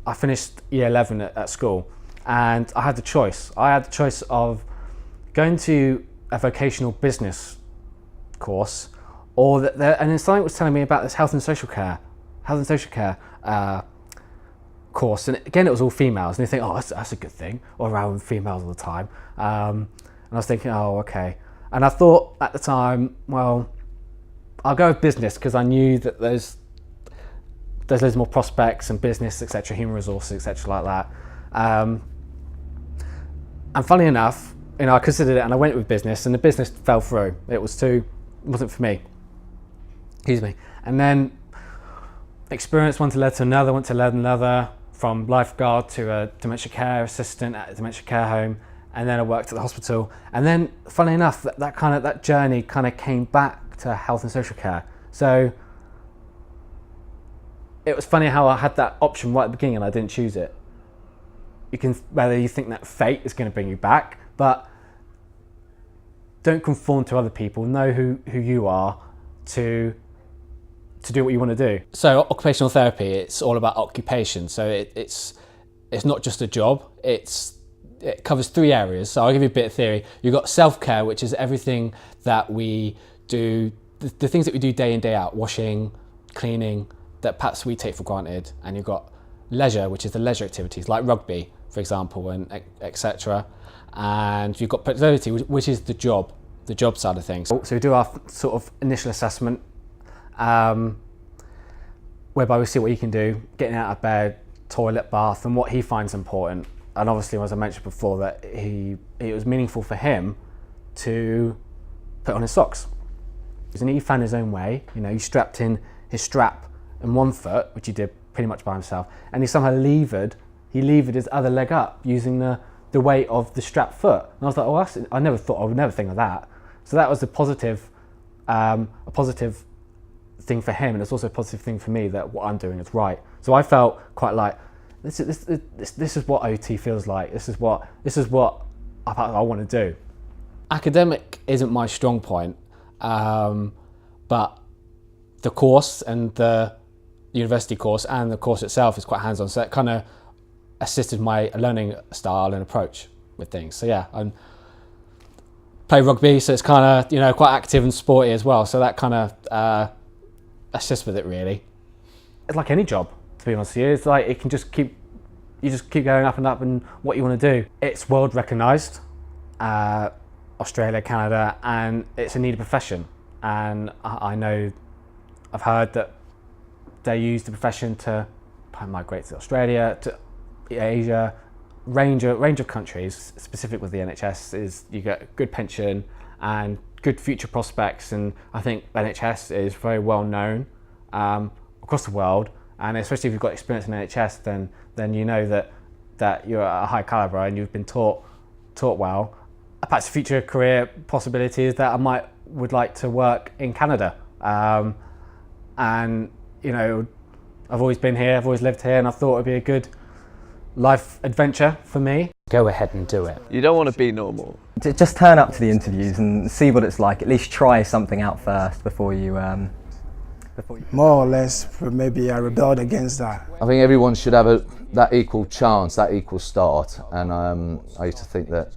I finished year 11 at school, and I had the choice. I had the choice of going to a vocational business course, or and then something was telling me about this health and social care course. And again, it was all females, and you think, oh, that's a good thing, or around females all the time. And I was thinking, oh, okay. And I thought at the time, well, I'll go with business because I knew that there's loads more prospects and business, etc., human resources, etc., like that. And funny enough, I considered it, and I went with business, and the business fell through. It wasn't for me. Excuse me. And then experience one led to another, from lifeguard to a dementia care assistant at a dementia care home, and then I worked at the hospital. And then, funnily enough, that journey kind of came back to health and social care. So it was funny how I had that option right at the beginning and I didn't choose it. Whether you think that fate is going to bring you back, but don't conform to other people. Know who you are to do what you want to do. So occupational therapy, it's all about occupation. So it's not just a job. It covers 3 areas. So I'll give you a bit of theory. You've got self-care, which is everything that we do, the things that we do day in, day out, washing, cleaning, that perhaps we take for granted. And you've got leisure, which is the leisure activities like rugby, for example, and etc. And you've got productivity, which is the job side of things. So we do our sort of initial assessment, whereby we see what he can do, getting out of bed, toilet, bath, and what he finds important. And obviously, as I mentioned before, that it was meaningful for him to put on his socks. And he found his own way. He strapped in his strap in one foot, which he did pretty much by himself, and he somehow levered his other leg up using the weight of the strapped foot. And I was like, oh, I would never think of that. So that was a positive thing for him, and it's also a positive thing for me that what I'm doing is right. So I felt quite like this is what OT feels like. This is what I want to do. Academic isn't my strong point, but the course and the university course and the course itself is quite hands-on, so that kind of assisted my learning style and approach with things. So yeah, I play rugby, so it's kind of quite active and sporty as well, so that kind of assists with it really. It's like any job, to be honest with you. It's like you just keep going up and up and what you want to do. It's world recognised, Australia, Canada, and it's a needed profession. And I know, I've heard that they use the profession to migrate to Australia, to Asia, range of countries. Specific with the NHS is you get a good pension and good future prospects, and I think NHS is very well known across the world, and especially if you've got experience in NHS, then you know that you're at a high calibre and you've been taught well. Perhaps future career possibilities that I would like to work in Canada, and I've always been here, I've always lived here, and I thought it'd be a good life adventure for me. Go ahead and do it. You don't want to be normal. Just turn up to the interviews and see what it's like. At least try something out first before you. More or less, maybe I rebelled against that. I think everyone should have that equal chance, that equal start, and I used to think that